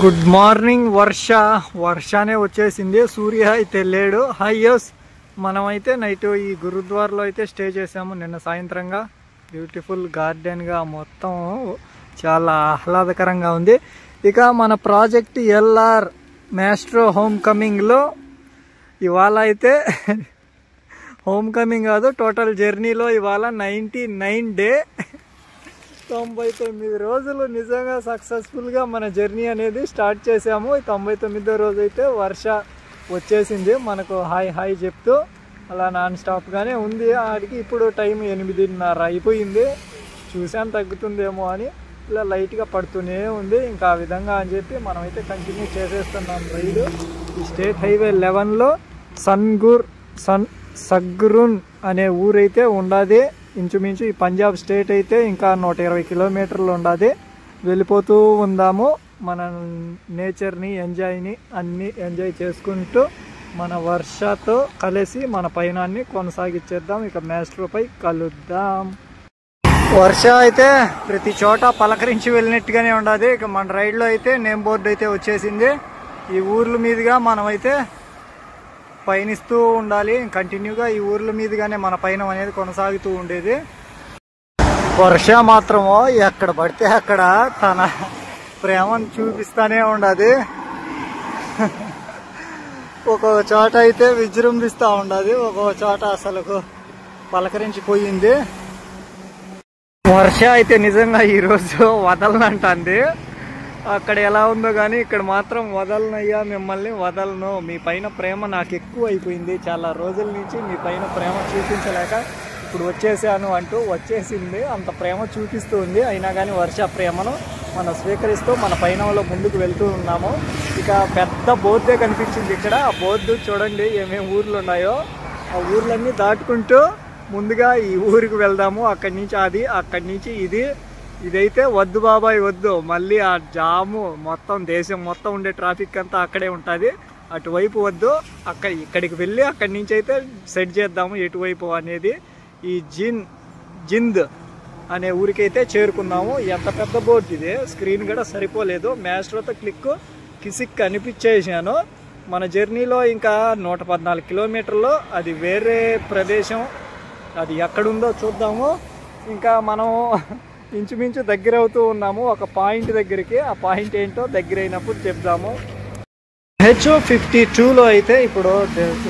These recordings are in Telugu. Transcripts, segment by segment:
గుడ్ మార్నింగ్ వర్షానే వచ్చేసింది. సూర్య అయితే లేడు. హైయస్ మనమైతే నైట్ ఈ గురుద్వారాలో అయితే స్టే చేసాము నిన్న సాయంత్రంగా. బ్యూటిఫుల్ గార్డెన్గా మొత్తం చాలా ఆహ్లాదకరంగా ఉంది. ఇక మన ప్రాజెక్ట్ ఎల్ఆర్ మాస్ట్రో హోమ్ కమింగ్లో ఇవాళ అయితే హోమ్ కమింగ్ కాదు, టోటల్ జర్నీలో ఇవాళ 99 డే, 99 రోజులు నిజంగా సక్సెస్ఫుల్గా మన జర్నీ అనేది స్టార్ట్ చేసాము. 99వ రోజు అయితే వర్ష వచ్చేసింది మనకు హాయ్ చెప్తూ. అలా నాన్ స్టాప్గానే ఉంది. ఆడికి ఇప్పుడు టైం 8:30 అయిపోయింది. చూసాను తగ్గుతుందేమో అని, ఇలా లైట్గా పడుతూనే ఉంది. ఇంకా ఆ విధంగా అని చెప్పి మనమైతే కంటిన్యూ చేసేస్తున్నాం రైడ్. ఈ స్టేట్ హైవే 11లో సగ్రున్ అనే ఊరైతే ఉండదు. ఇంచుమించు ఈ పంజాబ్ స్టేట్ అయితే ఇంకా 120 కిలోమీటర్లు ఉండదు. వెళ్ళిపోతూ ఉందాము. మన నేచర్ని అన్నీ ఎంజాయ్ చేసుకుంటూ మన వర్షతో కలిసి మన పయనాన్ని కొనసాగించేద్దాం. ఇక మాస్ట్రోపై కలుద్దాం. వర్ష అయితే ప్రతి చోట పలకరించి వెళ్ళినట్టుగానే ఉండదు. ఇక మన రైడ్లో అయితే నేమ్ బోర్డు అయితే వచ్చేసింది. ఈ ఊర్ల మీదుగా మనమైతే పయనిస్తూ ఉండాలి. కంటిన్యూగా ఈ ఊర్ల మీదుగానే మన పయనం అనేది కొనసాగుతూ ఉండేది. వర్ష మాత్రమో ఎక్కడ పడితే అక్కడ తన ప్రేమను చూపిస్తానే ఉండదు. ఒక్కొక్క చోట అయితే విజృంభిస్తూ ఉండదు, ఒక్కొక్క చోట అసలు పలకరించిపోయింది. వర్ష అయితే నిజంగా ఈరోజు వదలనంటుంది. అక్కడ ఎలా ఉందో కానీ ఇక్కడ మాత్రం వదలనయ్యా, మిమ్మల్ని వదలను, మీ పైన ప్రేమ నాకు ఎక్కువ అయిపోయింది, చాలా రోజుల నుంచి మీ పైన ప్రేమ చూపించలేక ఇప్పుడు వచ్చేసాను అంటూ వచ్చేసింది. అంత ప్రేమ చూపిస్తూ ఉంది. అయినా కానీ వర్ష ప్రేమను మనం స్వీకరిస్తూ మన పయనంలో ముందుకు వెళ్తూ ఉన్నాము. ఇక పెద్ద బోర్డే కనిపించింది ఇక్కడ. ఆ బోర్డు చూడండి ఏమేమి ఊర్లు ఉన్నాయో. ఆ ఊర్లన్నీ దాటుకుంటూ ముందుగా ఈ ఊరికి వెళ్దాము. అక్కడి నుంచి అది, అక్కడి నుంచి ఇది. ఇదైతే వద్దు బాబాయ్ వద్దు, మళ్ళీ ఆ జాము మొత్తం దేశం మొత్తం ఉండే ట్రాఫిక్ అంతా అక్కడే ఉంటుంది. అటువైపు వద్దు, ఇక్కడికి వెళ్ళి అక్కడి నుంచి అయితే సెట్ చేద్దాము ఎటువైపు అనేది. ఈ జింద్ అనే ఊరికైతే చేరుకున్నాము. ఎంత పెద్ద బోర్డు ఇది, స్క్రీన్ కూడా సరిపోలేదు. మాస్ట్రోతో కిసిక్ అనిపించేసాను. మన జర్నీలో ఇంకా 114 కిలోమీటర్లు. అది వేరే ప్రదేశం, అది ఎక్కడుందో చూద్దాము. ఇంకా మనం ఇంచుమించు దగ్గర అవుతూ ఉన్నాము ఒక పాయింట్ దగ్గరికి. ఆ పాయింట్ ఏంటో దగ్గర అయినప్పుడు చెప్దాము. H52లో అయితే ఇప్పుడు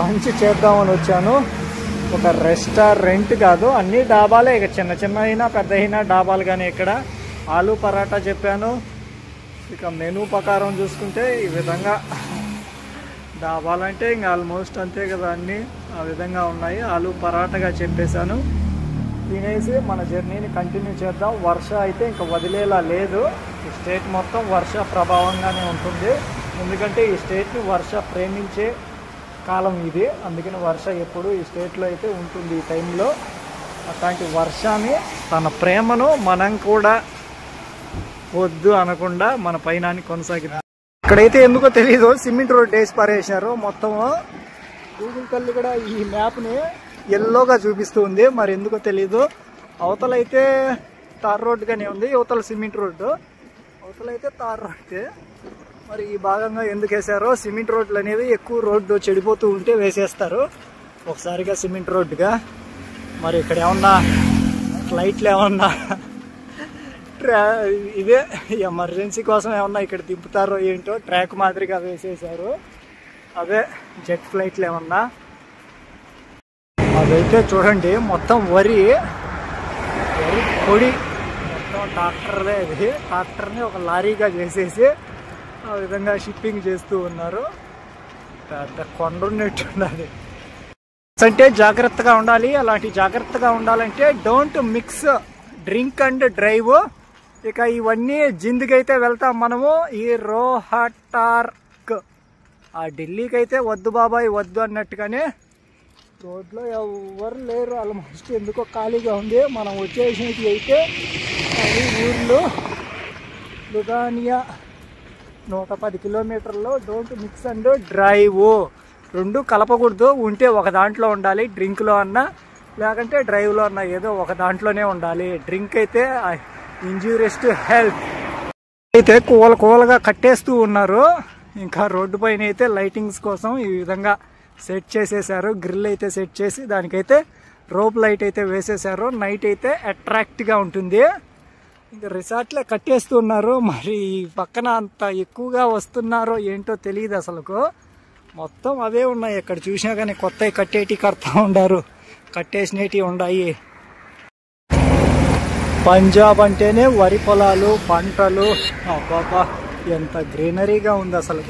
లంచ్ చేద్దామని వచ్చాను. ఒక రెస్టారెంట్ కాదు, అన్ని డాబాలే. ఇక చిన్న అయినా పెద్ద అయినా డాబాలు. కానీ ఇక్కడ ఆలూ పరాటా చెప్పాను. ఇక మెనూ ప్రకారం చూసుకుంటే ఈ విధంగా డాబాలంటే ఇంకా ఆల్మోస్ట్ అంతే కదా, అన్నీ ఆ విధంగా ఉన్నాయి. ఆలూ పరాటాగా చెప్పేశాను. తినేసి మన జర్నీని కంటిన్యూ చేద్దాం. వర్ష అయితే ఇంకా వదిలేలా లేదు. ఈ స్టేట్ మొత్తం వర్ష ప్రభావంగానే ఉంటుంది. ఎందుకంటే ఈ స్టేట్ని వర్ష ప్రేమించే కాలం ఇది. అందుకని వర్ష ఎప్పుడు ఈ స్టేట్లో అయితే ఉంటుంది. ఈ టైంలో అట్లాంటి వర్షాన్ని, తన ప్రేమను మనం కూడా వద్దు అనకుండా మన పయనాన్ని కొనసాగిద్దాం. ఇక్కడైతే ఎందుకో తెలీదు సిమెంట్ రోడ్ వేసి పారేశారు మొత్తం. గూగుల్ కళ్ళు కూడా ఈ మ్యాప్ని ఎల్లోగా చూపిస్తూ ఉంది, మరి ఎందుకో తెలీదు. అవతలైతే తార్ రోడ్డుగానే ఉంది, యువతల సిమెంట్ రోడ్డు. అవతలైతే తార్ రోడ్డు. మరి ఈ భాగంగా ఎందుకు వేసారో. సిమెంట్ రోడ్లు అనేవి ఎక్కువ రోడ్డు చెడిపోతూ ఉంటే వేసేస్తారు ఒకసారిగా సిమెంట్ రోడ్డుగా. మరి ఇక్కడ ఏమన్నా ఫ్లైట్లు ఏమన్నా ఇదే ఎమర్జెన్సీ కోసం ఏమన్నా ఇక్కడ దింపుతారో ఏంటో, ట్రాక్ మాదిరిగా వేసేసారు. అదే జెట్ ఫ్లైట్లు ఏమన్నా. అదైతే చూడండి మొత్తం వరి పొడి, మొత్తం ట్రాక్టర్దే. ఇది ట్రాక్టర్ని ఒక లారీగా చేసేసి ఆ విధంగా షిప్పింగ్ చేస్తూ ఉన్నారు. పెద్ద కొండ ఉన్నట్టున్నది. అంటే జాగ్రత్తగా ఉండాలి. అలాంటి జాగ్రత్తగా ఉండాలంటే don't mix drink and drive. ఇక ఇవన్నీ జింద్కి అయితే వెళ్తాం మనము. ఈ రోహటార్క్, ఆ ఢిల్లీకి అయితే వద్దు బాబాయ్ వద్దు అన్నట్టుగానే. రోడ్లో ఎవరు లేరు ఆల్మోస్ట్, ఎందుకో ఖాళీగా ఉంది. మనం వచ్చేసినవి అయితే అవి ఊర్లు. లుధానియా 110 కిలోమీటర్లు. డోంట్ మిక్స్ అండ్ డ్రైవ్, రెండు కలపకూడదు. ఉంటే ఒక దాంట్లో ఉండాలి, డ్రింక్లో అన్నా లేకంటే డ్రైవ్లో అన్నా, ఏదో ఒక దాంట్లోనే ఉండాలి. డ్రింక్ అయితే ఇంజూరియస్ టు హెల్త్. అయితే కూలగా కట్టేస్తూ ఉన్నారు. ఇంకా రోడ్డు పైన అయితే లైటింగ్స్ కోసం ఈ విధంగా సెట్ చేసేసారు. గ్రిల్ అయితే సెట్ చేసి దానికైతే రోప్ లైట్ అయితే వేసేసారు. నైట్ అయితే అట్రాక్ట్గా ఉంటుంది. ఇంకా రిసార్ట్లే కట్టేస్తున్నారు. మరి ఈ పక్కన అంత ఎక్కువగా వస్తున్నారో ఏంటో తెలియదు అసలుకు. మొత్తం అవే ఉన్నాయి. ఎక్కడ చూసినా కానీ కొత్తవి కట్టేటి కడతా ఉండారు, కట్టేసినవి ఉన్నాయి. పంజాబ్ అంటేనే వరి పొలాలు, పంటలు. అబ్బాబా ఎంత గ్రీనరీగా ఉంది అసలు.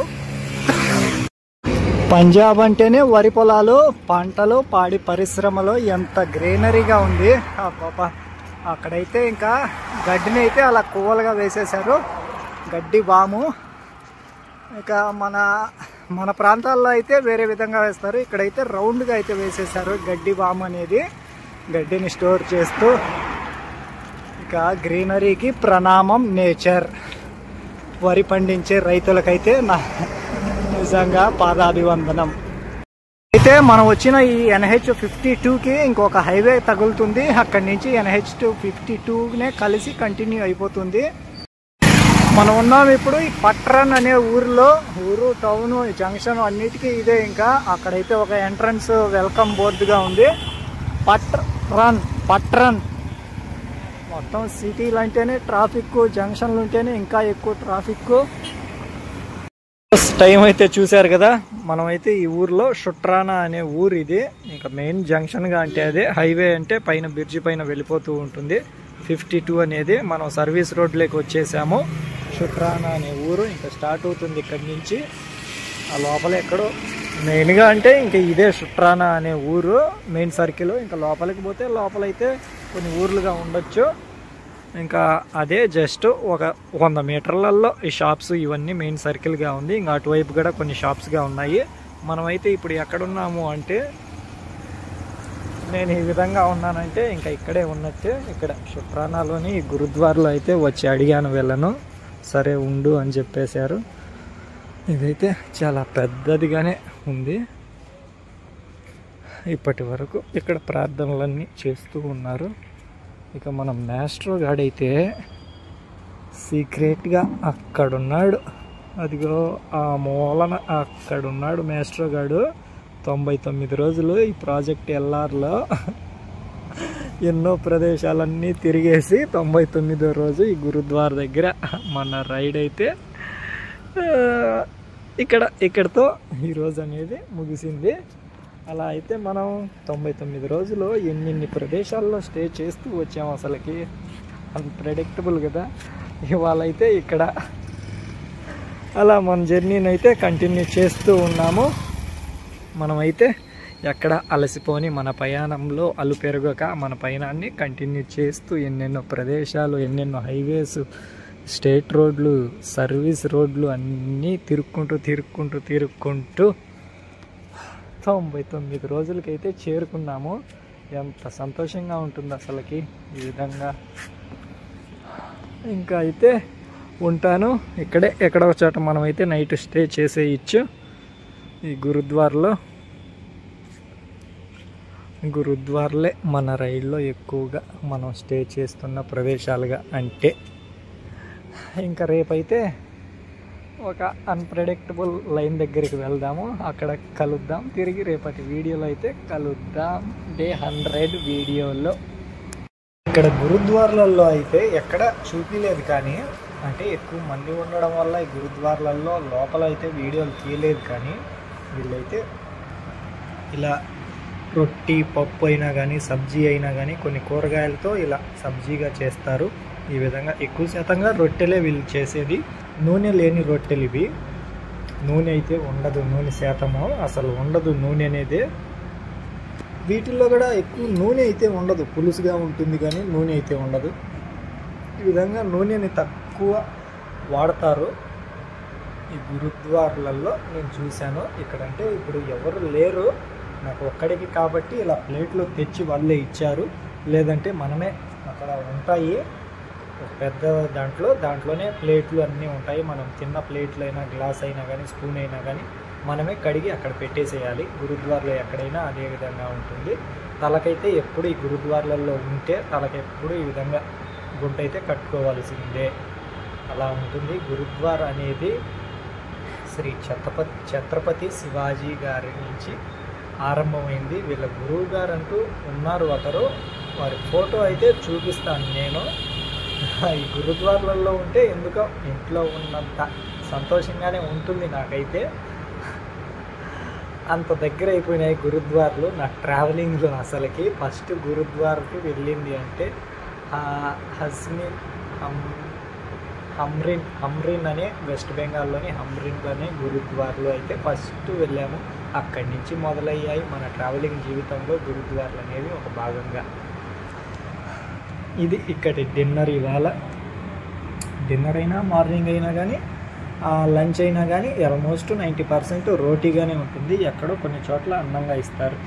పంజాబ్ అంటేనే వరి పొలాలు, పంటలు, పాడి పరిశ్రమలు. ఎంత గ్రీనరీగా ఉంది అబ్బాబా. అక్కడైతే ఇంకా గడ్డిని అయితే అలా కూవలుగా వేసేసారు, గడ్డి బాము. ఇంకా మన ప్రాంతాల్లో అయితే వేరే విధంగా వేస్తారు. ఇక్కడైతే రౌండ్గా అయితే వేసేసారు గడ్డి బాము అనేది. గడ్డిని స్టోర్ చేస్తూ ఇక గ్రీనరీకి ప్రణామం నేచర్. వరి పండించే రైతులకైతే నిజంగా పాదాభివందనం. అయితే మనం వచ్చిన ఈ NH52కి ఇంకొక హైవే తగులుతుంది. అక్కడి నుంచి NH52నే కలిసి కంటిన్యూ అయిపోతుంది. మనం ఉన్నాం ఇప్పుడు ఈ పట్రన్ అనే ఊరిలో. ఊరు, టౌన్, జంక్షన్ అన్నిటికీ ఇదే. ఇంకా అక్కడైతే ఒక ఎంట్రన్స్ వెల్కమ్ బోర్డుగా ఉంది. పట్రన్. మొత్తం సిటీలు అంటేనే ట్రాఫిక్, జంక్షన్లు ఉంటేనే ఇంకా ఎక్కువ ట్రాఫిక్. టైం అయితే చూశారు కదా. మనమైతే ఈ ఊర్లో షుట్రానా అనే ఊరు ఇది. ఇంకా మెయిన్ జంక్షన్గా అంటే అదే. హైవే అంటే పైన బ్రిడ్జి పైన వెళ్ళిపోతూ ఉంటుంది. 52 అనేది మనం సర్వీస్ రోడ్లోకి వచ్చేసాము. షుట్రానా అనే ఊరు ఇంకా స్టార్ట్ అవుతుంది ఇక్కడి నుంచి. ఆ లోపల ఎక్కడో మెయిన్గా అంటే ఇంకా ఇదే షుట్రానా అనే ఊరు మెయిన్ సర్కిల్. ఇంకా లోపలికి పోతే లోపలైతే కొన్ని ఊర్లుగా ఉండొచ్చు. ఇంకా అదే జస్ట్ ఒక 100 మీటర్లలో ఈ షాప్స్ ఇవన్నీ మెయిన్ సర్కిల్గా ఉంది. ఇంకా అటువైపు కూడా కొన్ని షాప్స్గా ఉన్నాయి. మనమైతే ఇప్పుడు ఎక్కడున్నాము అంటే, నేను ఈ విధంగా ఉన్నానంటే ఇంకా ఇక్కడే ఉన్నట్టే. ఇక్కడ షుట్రానాలోని గురుద్వార్లో అయితే వచ్చి అడిగాను వీళ్ళను. సరే ఉండు అని చెప్పేశారు. ఇదైతే చాలా పెద్దదిగానే ఉంది. ఇప్పటి వరకు ఇక్కడ ప్రార్థనలన్నీ చేస్తూ ఉన్నారు. ఇక మనం మాస్టర్ గాడైతే సీక్రెట్గా అక్కడున్నాడు. అదిగో ఆ మూలన అక్కడున్నాడు మాస్టర్ గాడు. 99 రోజులు ఈ ప్రాజెక్ట్ ఎల్ఆర్లో ఎన్నో ప్రదేశాలన్నీ తిరిగేసి 99వ రోజు ఈ గురుద్వార దగ్గర మన రైడ్ అయితే ఇక్కడతో ఈరోజు అనేది ముగిసింది. అలా అయితే మనం 99 రోజులు ఎన్ని ప్రదేశాల్లో స్టే చేస్తూ వచ్చాము. అసలుకి అన్ప్రెడిక్టబుల్ కదా. ఇవాళ అయితే ఇక్కడ అలా మన జర్నీని అయితే కంటిన్యూ చేస్తూ ఉన్నాము. మనమైతే ఎక్కడ అలసిపోని మన ప్రయాణంలో అలుపెరగక మన పయనాన్ని కంటిన్యూ చేస్తూ ఎన్నెన్నో ప్రదేశాలు, ఎన్నెన్నో హైవేస్, స్టేట్ రోడ్లు, సర్వీస్ రోడ్లు అన్నీ తిరుక్కుంటూ 99 రోజులకైతే చేరుకున్నాము. ఎంత సంతోషంగా ఉంటుంది అసలుకి ఈ విధంగా. ఇంకా అయితే ఉంటాను ఇక్కడే ఎక్కడో చోట మనమైతే నైట్ స్టే చేసేయచ్చు. ఈ గురుద్వార్లే మన రైల్లో ఎక్కువగా మనం స్టే చేస్తున్న ప్రదేశాలుగా అంటే. ఇంకా రేపైతే ఒక అన్ప్రెడిక్టబుల్ లైన్ దగ్గరికి వెళ్దాము. అక్కడ కలుద్దాం. తిరిగి రేపటి వీడియోలో అయితే కలుద్దాం. డే 100 వీడియోలో. ఇక్కడ గురుద్వార్లలో అయితే ఎక్కడ చూపించలేదు, కానీ అంటే ఎక్కువ మంది ఉండడం వల్ల ఈ గురుద్వార్లలో లోపల అయితే వీడియోలు తీయలేదు. కానీ వీళ్ళైతే ఇలా రొట్టి, పప్పు అయినా కానీ, సబ్జీ అయినా కానీ కొన్ని కూరగాయలతో ఇలా సబ్జీగా చేస్తారు. ఈ విధంగా ఎక్కువ శాతంగా రొట్టెలే వీళ్ళు చేసేది. నూనె లేని రొట్టెలు ఇవి. నూనె అయితే ఉండదు, నూనె శాతము అసలు ఉండదు నూనె అనేది. వీటిల్లో కూడా ఎక్కువ నూనె అయితే ఉండదు, పులుసుగా ఉంటుంది కానీ నూనె అయితే ఉండదు. ఈ విధంగా నూనెని తక్కువ వాడతారు ఈ గురుద్వార్లలో. నేను చూశాను. ఇక్కడంటే ఇప్పుడు ఎవరు లేరు, నాకు ఒక్కడికి కాబట్టి ఇలా ప్లేట్లు తెచ్చి వాళ్ళే ఇచ్చారు. లేదంటే మనమే అక్కడ ఉంటాయి ఒక పెద్ద దాంట్లోనే ప్లేట్లు అన్నీ ఉంటాయి. మనం తిన్న ప్లేట్లు అయినా, గ్లాస్ అయినా కానీ, స్పూన్ అయినా కానీ మనమే కడిగి అక్కడ పెట్టేసేయాలి. గురుద్వార్లో ఎక్కడైనా అదే విధంగా ఉంటుంది. తలకైతే ఎప్పుడు ఈ గురుద్వార్లలో ఉంటే తలకెప్పుడు ఈ విధంగా గుంట అయితే కట్టుకోవాల్సిందే. అలా అలా ఉంటుంది. గురుద్వార్ అనేది శ్రీ ఛత్రపతి శివాజీ గారి నుంచి ఆరంభమైంది. వీళ్ళ గురువు గారు అంటూ ఉన్నారు ఒకరు, వారి ఫోటో అయితే చూపిస్తాను నేను. ఈ గురుద్వార్లలో ఉంటే ఎందుకో ఇంట్లో ఉన్నంత సంతోషంగానే ఉంటుంది నాకైతే. అంత దగ్గర అయిపోయినాయి గురుద్వార్లు నా ట్రావెలింగ్లో. అసలుకి ఫస్ట్ గురుద్వార్కి వెళ్ళింది అంటే హమ్రిన్ అనే వెస్ట్ బెంగాల్లోని హమ్రిన్లోనే గురుద్వార్లు అయితే ఫస్ట్ వెళ్ళాము. అక్కడి నుంచి మొదలయ్యాయి మన ట్రావెలింగ్ జీవితంలో గురుద్వార్లు అనేవి ఒక భాగంగా. ఇది ఇక్కడి డిన్నర్. ఇవాళ డిన్నర్ అయినా మార్నింగ్ అయినా కానీ లంచ్ అయినా కానీ ఆల్మోస్ట్ 90% రోటీగానే ఉంటుంది. ఎక్కడో కొన్ని చోట్ల అన్నంగా ఇస్తారు.